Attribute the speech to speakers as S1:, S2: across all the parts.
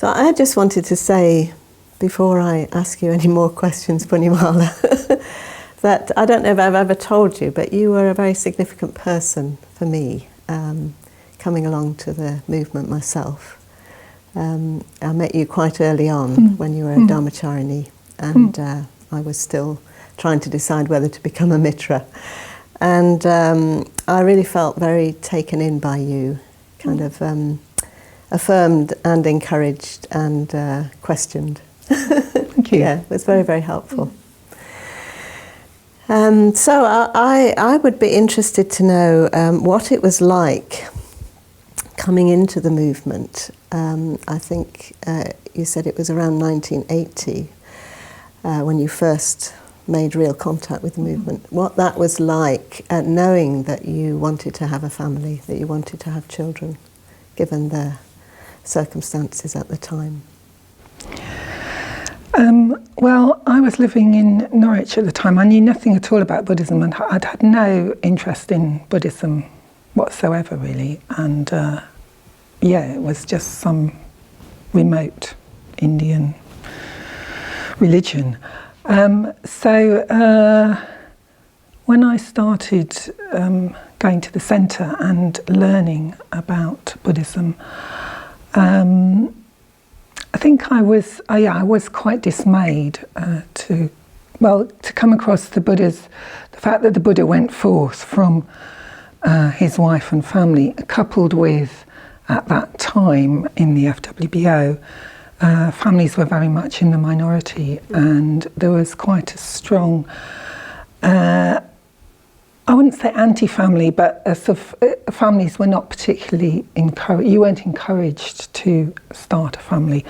S1: So I just wanted to say, before I ask you any more questions, Punyamala, that I don't know if I've ever told you, but you were a very significant person for me, coming along to the movement myself. I met you quite early on when you were a Dharmacharini, and I was still trying to decide whether to become a mitra. And I really felt very taken in by you, kind of affirmed and encouraged and questioned.
S2: Thank you.
S1: Yeah, it was very, very helpful. So I would be interested to know what it was like coming into the movement. I think you said it was around 1980 when you first made real contact with the movement. What that was like, knowing that you wanted to have a family, that you wanted to have children, given the circumstances at the time.
S2: Well, I was living in Norwich at the time. I knew nothing at all about Buddhism, and I'd had no interest in Buddhism whatsoever, really. And it was just some remote Indian religion. So when I started going to the centre and learning about Buddhism, I think I was quite dismayed to come across the fact that the Buddha went forth from his wife and family, coupled with, at that time in the FWBO, families were very much in the minority, and there was quite a strong, I wouldn't say anti-family, but families were not particularly encouraged. You weren't encouraged to start a family,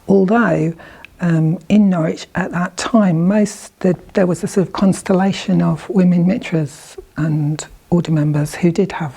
S2: although in Norwich at that time, there was a sort of constellation of women mitras and order members who did have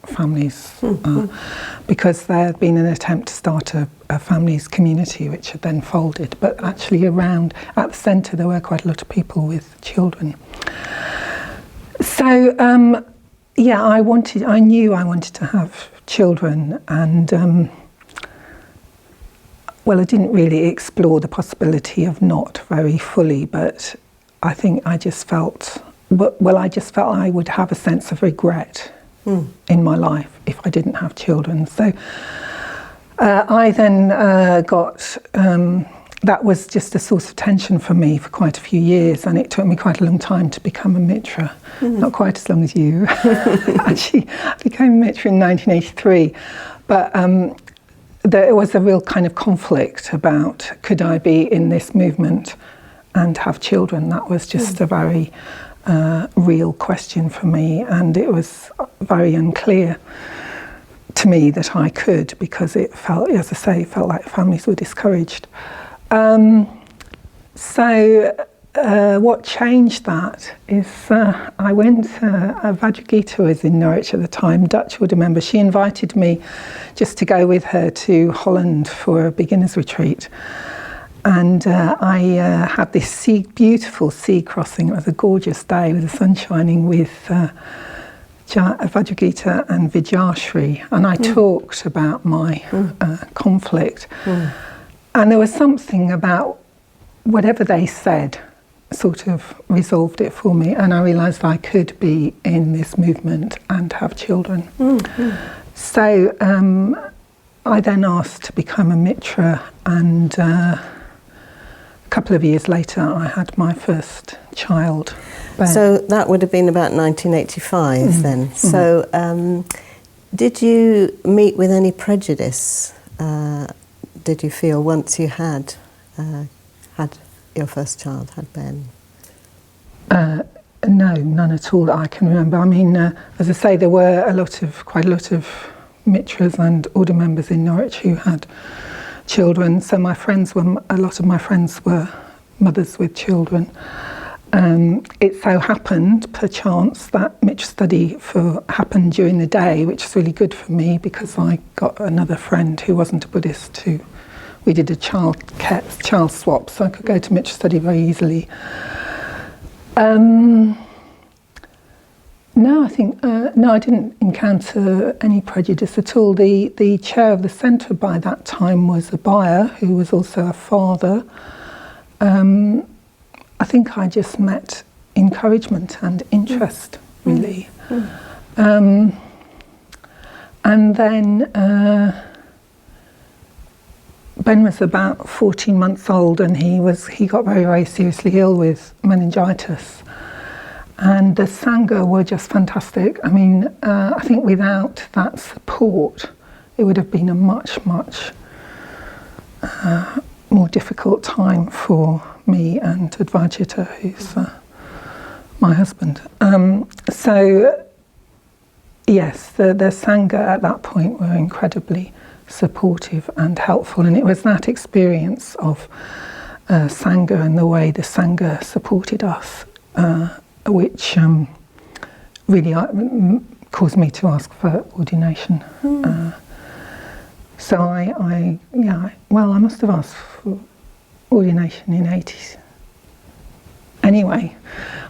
S2: families, because there had been an attempt to start a families community, which had then folded. But actually, around at the centre, there were quite a lot of people with children. So I knew I wanted to have children, and I didn't really explore the possibility of not very fully, but I think I just felt I would have a sense of regret in my life if I didn't have children. So I then got. That was just a source of tension for me for quite a few years, and it took me quite a long time to become a mitra. Not quite as long as you. Actually, I became a mitra in 1983, but there was a real kind of conflict about, could I be in this movement and have children? That was just a very real question for me, and it was very unclear to me that I could, because it felt, as I say, it felt like families were discouraged. What changed that is I went, Vajragita was in Norwich at the time, Dutch order member. She invited me just to go with her to Holland for a beginner's retreat. And I had this beautiful sea crossing. It was a gorgeous day with the sun shining, with Vajragita and Vidyashri. And I talked about my conflict. And there was something about whatever they said sort of resolved it for me, and I realised I could be in this movement and have children. So I then asked to become a mitra, and a couple of years later I had my first child.
S1: So that would have been about 1985 then. So did you meet with any prejudice? Did you feel once you had your first child, had Ben?
S2: No, none at all that I can remember. I mean, as I say, there were quite a lot of mitras and order members in Norwich who had children. So a lot of my friends were mothers with children. It so happened, perchance, that mitra study happened during the day, which is really good for me, because I got another friend who wasn't a Buddhist we did a child swap, so I could go to mitra study very easily. No, No, I think no, I didn't encounter any prejudice at all. The chair of the centre by that time was a buyer who was also a father. I think I just met encouragement and interest, really. And then Ben was about 14 months old, and he got very, very seriously ill with meningitis. And the Sangha were just fantastic. I mean, I think without that support, it would have been a much, much more difficult time for me and Advajita, who's my husband. So, yes, the Sangha at that point were incredibly supportive and helpful. And it was that experience of Sangha and the way the Sangha supported us which really caused me to ask for ordination. So I must have asked for ordination in 80s. Anyway,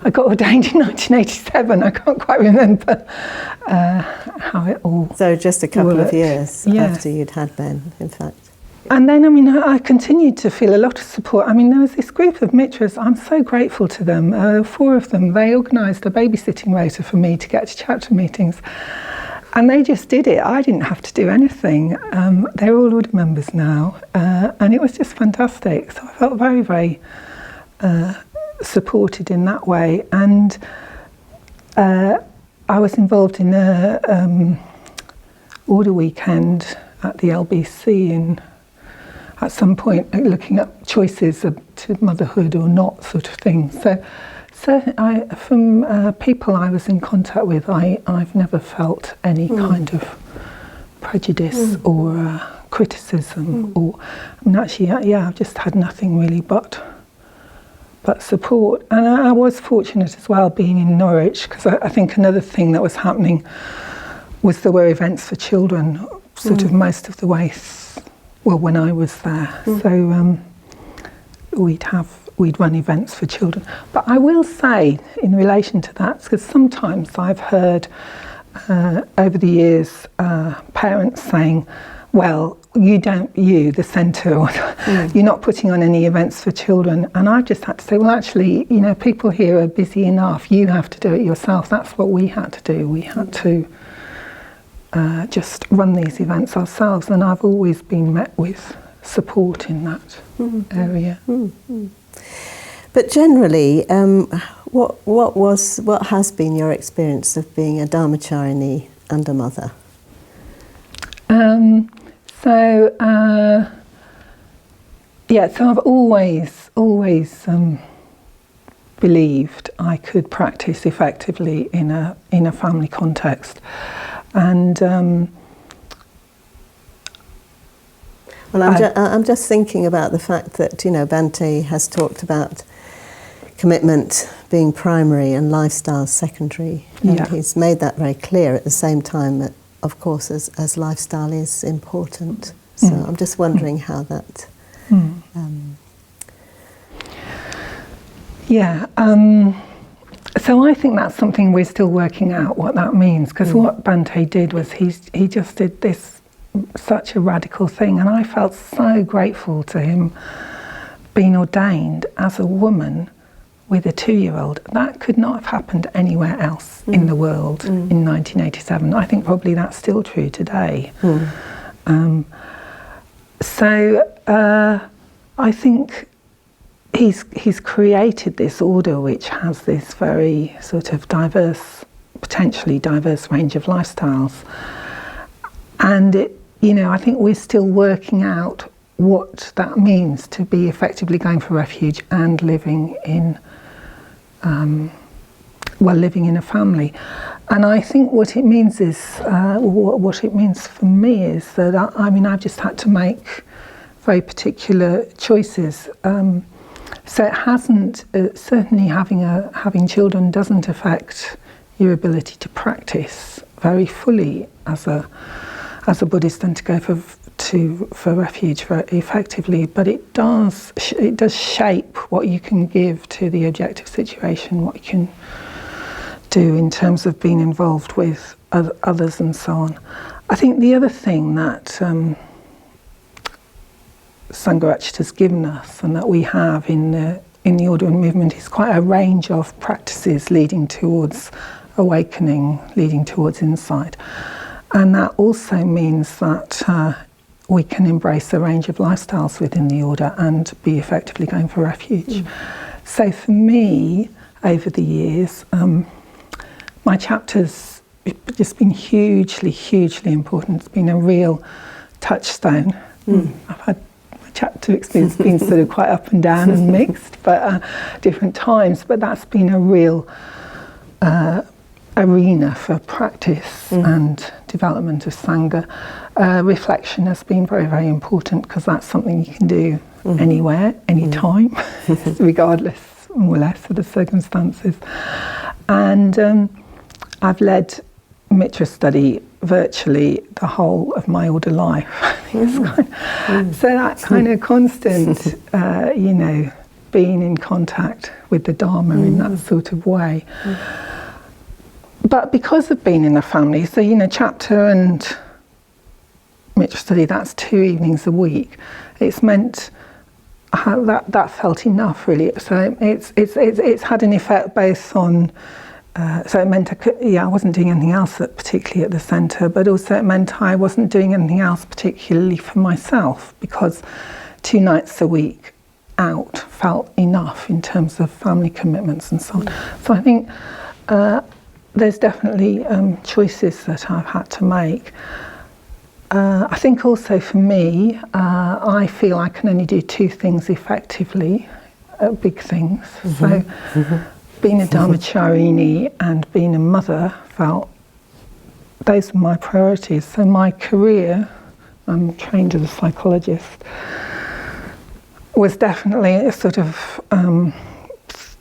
S2: I got ordained in 1987. I can't quite remember how it all
S1: So just a couple
S2: worked.
S1: of years
S2: Yeah.
S1: after you'd had Ben, in fact.
S2: And then, I mean, I continued to feel a lot of support. I mean, there was this group of Mitras, I'm so grateful to them. 4 of them, they organised a babysitting rota for me to get to chapter meetings. And they just did it. I didn't have to do anything. They're all order members now. And it was just fantastic. So I felt very, very supported in that way. And I was involved in a order weekend at the LBC at some point, looking at choices to motherhood or not, sort of thing. So from people I was in contact with, I've never felt any kind of prejudice or criticism. Or I mean, actually, I've just had nothing really but support. And I was fortunate as well being in Norwich, because I think another thing that was happening was there were events for children sort of most of the way when I was there. So we'd run events for children. But I will say in relation to that, because sometimes I've heard over the years parents saying, well, the centre, you're not putting on any events for children. And I've just had to say, well, actually, people here are busy enough. You have to do it yourself. That's what we had to do. We had to just run these events ourselves. And I've always been met with support in that area.
S1: But generally, what has been your experience of being a Dharmacharini and a mother?
S2: So I've always believed I could practice effectively in a family context, and
S1: well, I'm just thinking about the fact that Bhante has talked about commitment being primary and lifestyle secondary, and he's made that very clear at the same time that, of course, as lifestyle is important. So I'm just wondering how that...
S2: So I think that's something we're still working out, what that means, because what Bhante did was he just did this such a radical thing, and I felt so grateful to him being ordained as a woman with a 2-year-old. That could not have happened anywhere else in the world in 1987. I think probably that's still true today. I think he's created this order which has this very sort of potentially diverse range of lifestyles. And I think we're still working out what that means to be effectively going for refuge and living in a family. And I think what it means is, what it means for me is that I've just had to make very particular choices. So it hasn't, certainly having children doesn't affect your ability to practice very fully as a Buddhist and to go for refuge very effectively, but it does shape what you can give to the objective situation, what you can do in terms of being involved with others and so on. I think the other thing that Sangha has given us and that we have in the order and movement is quite a range of practices leading towards awakening, leading towards insight. And that also means that we can embrace a range of lifestyles within the order and be effectively going for refuge. So for me, over the years, my chapter's just been hugely, hugely important. It's been a real touchstone. I've had my chapter experience been sort of quite up and down and mixed, but different times. But that's been a real arena for practice and development of Sangha. Reflection has been very, very important because that's something you can do anywhere, anytime, regardless, more or less, of the circumstances. And I've led Mitra study virtually the whole of my order life. So that kind of constant, being in contact with the Dharma in that sort of way. But because of being in the family, so, chapter and Mitra study, that's 2 evenings a week. It's meant that felt enough, really. So it's had an effect both on. So it meant I wasn't doing anything else particularly at the centre, but also it meant I wasn't doing anything else particularly for myself, because 2 nights a week out felt enough in terms of family commitments and so on. So I think there's definitely choices that I've had to make. I think also for me, I feel I can only do 2 things effectively, big things. So being a Dharmacharini and being a mother felt those were my priorities. So my career, I'm trained as a psychologist, was definitely a sort of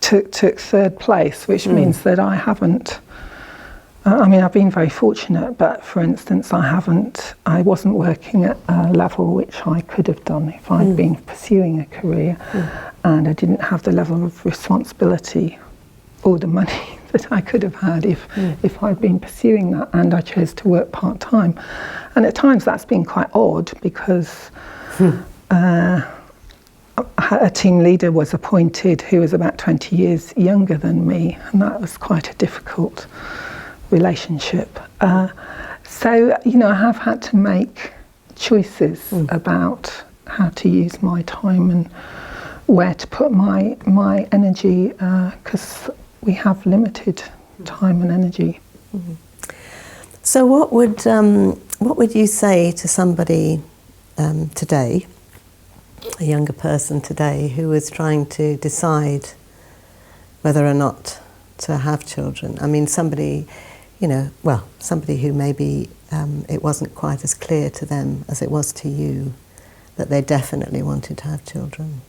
S2: took 3rd place, which means that I haven't. I've been very fortunate, but for instance, I wasn't working at a level which I could have done if I'd been pursuing a career, and I didn't have the level of responsibility or the money that I could have had if I'd been pursuing that, and I chose to work part-time. And at times that's been quite odd, because a team leader was appointed who was about 20 years younger than me, and that was quite a difficult relationship. So, I have had to make choices about how to use my time and where to put my energy, because we have limited time and energy.
S1: So what would you say to somebody today, a younger person today, who is trying to decide whether or not to have children? I mean, somebody who maybe it wasn't quite as clear to them as it was to you that they definitely wanted to have children.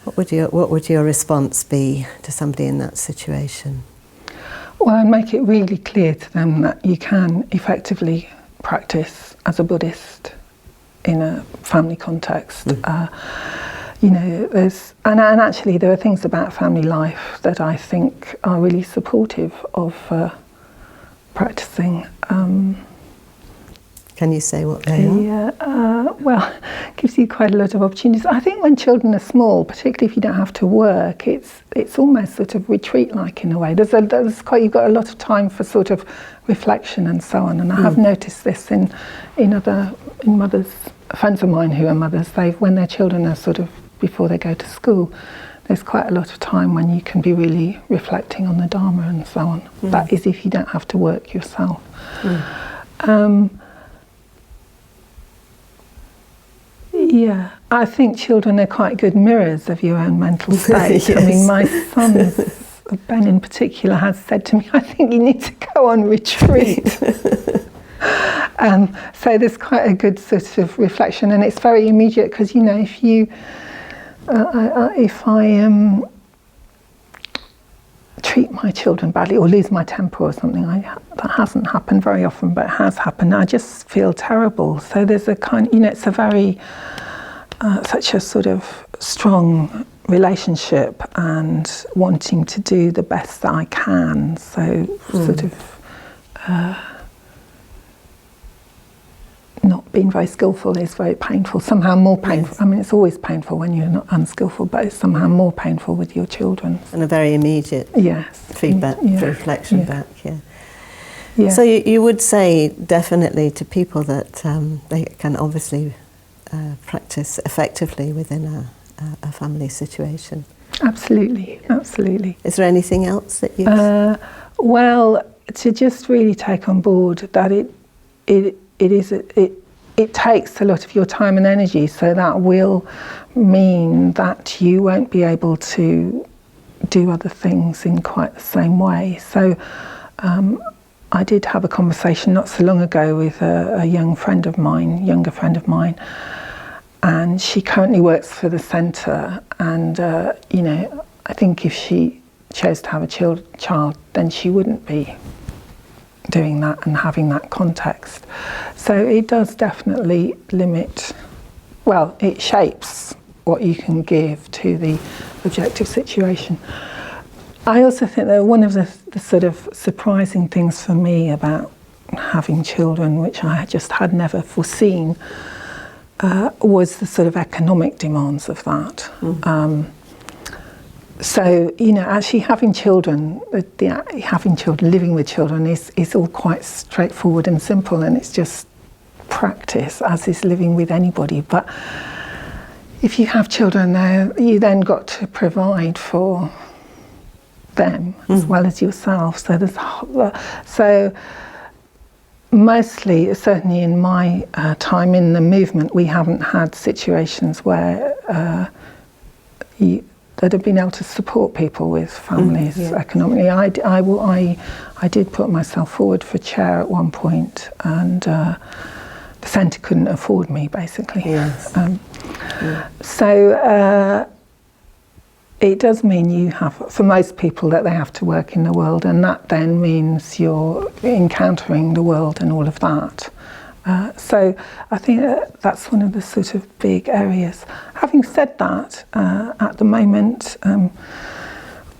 S1: What would your response be to somebody in that situation?
S2: Well, I'd make it really clear to them that you can effectively practice as a Buddhist in a family context. Actually there are things about family life that I think are really supportive of practicing.
S1: Can you say what they are?
S2: Yeah, well, gives you quite a lot of opportunities. I think when children are small, particularly if you don't have to work, it's almost sort of retreat-like in a way. You've got a lot of time for sort of reflection and so on. And I have noticed this in mothers, friends of mine who are mothers. When their children are sort of before they go to school, there's quite a lot of time when you can be really reflecting on the Dharma and so on. That is if you don't have to work yourself. Yeah, I think children are quite good mirrors of your own mental state.
S1: Yes.
S2: I mean, my son, Ben in particular, has said to me, I think you need to go on retreat. So there's quite a good sort of reflection, and it's very immediate, because, if I treat my children badly or lose my temper or something, that hasn't happened very often, but it has happened, I just feel terrible. So there's a kind, it's a very, such a sort of strong relationship and wanting to do the best that I can. So sort of not being very skillful is very painful, somehow more painful. Yes. I mean, it's always painful when you're not unskillful, but it's somehow more painful with your children.
S1: And a very immediate feedback, reflection back,
S2: Yeah.
S1: So you would say definitely to people that they can obviously practice effectively within a family situation.
S2: Absolutely, absolutely.
S1: Is there anything else that you?
S2: Well, to just really take on board that it takes a lot of your time and energy, so that will mean that you won't be able to do other things in quite the same way. So I did have a conversation not so long ago with a younger friend of mine, and she currently works for the centre, and you know, I think if she chose to have a child, then she wouldn't be doing that and having that context. So it does definitely limit, well, it shapes what you can give to the objective situation. I also think that one of the sort of surprising things for me about having children, which I just had never foreseen, was the sort of economic demands of that. So, you know, actually having children, living with children is all quite straightforward and simple, and it's just practice, as is living with anybody. But if you have children, you then got to provide for them as well as yourself. So there's mostly, certainly in my time in the movement, we haven't had situations where that have been able to support people with families economically. I did put myself forward for chair at one point, and the centre couldn't afford me, basically.
S1: Yes.
S2: So it does mean you have, for most people, that they have to work in the world, and that then means you're encountering the world and all of that. So I think that's one of the sort of big areas. Having said that, at the moment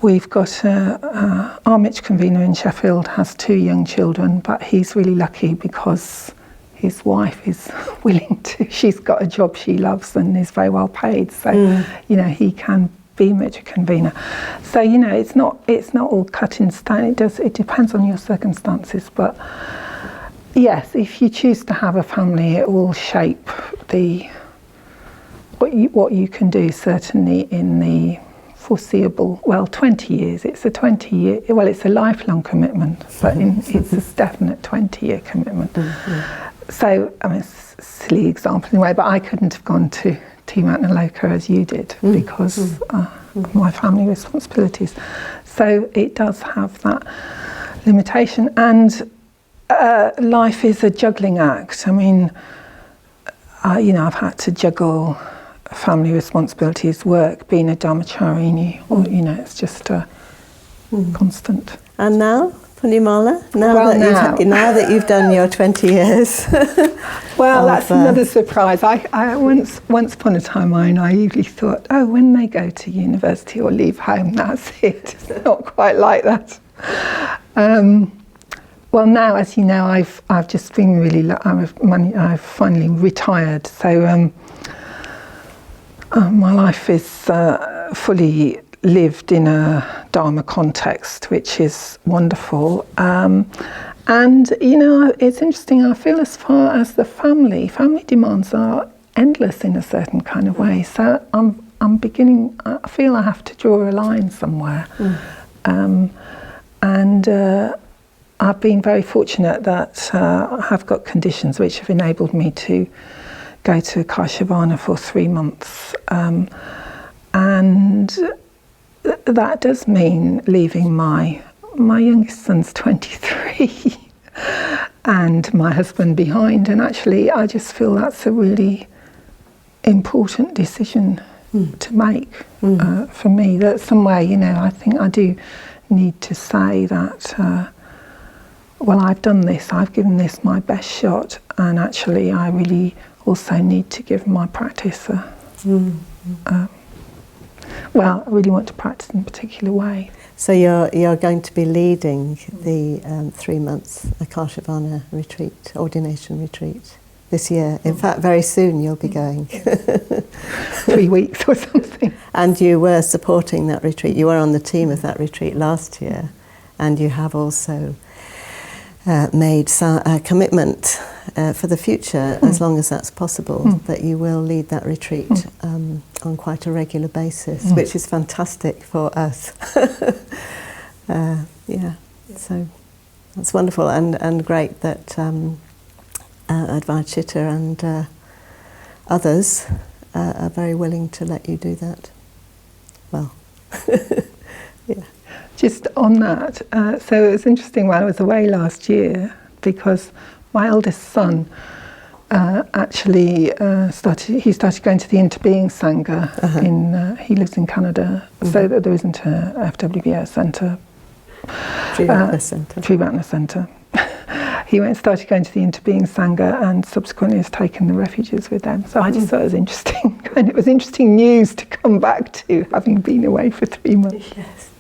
S2: we've got our Mitch convener in Sheffield has 2 young children, but he's really lucky because his wife is willing to, she's got a job she loves and is very well paid, so you know, he can be Mitch convener. So, you know, it's not all cut in stone. It depends on your circumstances, but yes, if you choose to have a family, it will shape what you can do, certainly in the foreseeable, 20 years. It's a 20-year, it's a lifelong commitment, but it's a definite 20-year commitment. So, I mean, it's a silly example anyway, but I couldn't have gone to Team Loca as you did because of my family responsibilities. So it does have that limitation, and life is a juggling act. I mean, you know, I've had to juggle family responsibilities, work, being a dharmacharini, or, you know, it's just a constant.
S1: And now, Punyamala, now that you've done your 20 years.
S2: Well, that's another surprise. I once upon a time I naively thought, oh, when they go to university or leave home, that's it. It's not quite like that. Well, now, as you know, I've just been really. I've finally retired, so my life is fully lived in a Dharma context, which is wonderful. And you know, it's interesting. I feel as far as the family demands are endless in a certain kind of way. So I'm beginning. I feel I have to draw a line somewhere, and. I've been very fortunate that I have got conditions which have enabled me to go to Kaishavana for 3 months, and that does mean leaving my youngest son's 23 and my husband behind, and actually I just feel that's a really important decision to make for me. That somewhere, you know, I think I do need to say that well, I've done this, I've given this my best shot, and actually I really also need to give my practice Well, I really want to practice in a particular way.
S1: So you're going to be leading the 3-month Akashavana retreat, ordination retreat this year. In fact, very soon you'll be going.
S2: 3 weeks or something.
S1: And you were supporting that retreat. You were on the team of that retreat last year, and you have also made a commitment for the future, as long as that's possible, that you will lead that retreat on quite a regular basis, which is fantastic for us. So that's wonderful and great that Advaita and others are very willing to let you do that. Well, yeah.
S2: Just on that, so it was interesting when I was away last year, because my eldest son actually started going to the Interbeing Sangha. He lives in Canada, so that there isn't a FWBS centre. Triratna Centre. He started going to the Interbeing Sangha and subsequently has taken the refuges with them. So I just thought it was interesting. And it was interesting news to come back to, having been away for 3 months.
S1: Yes.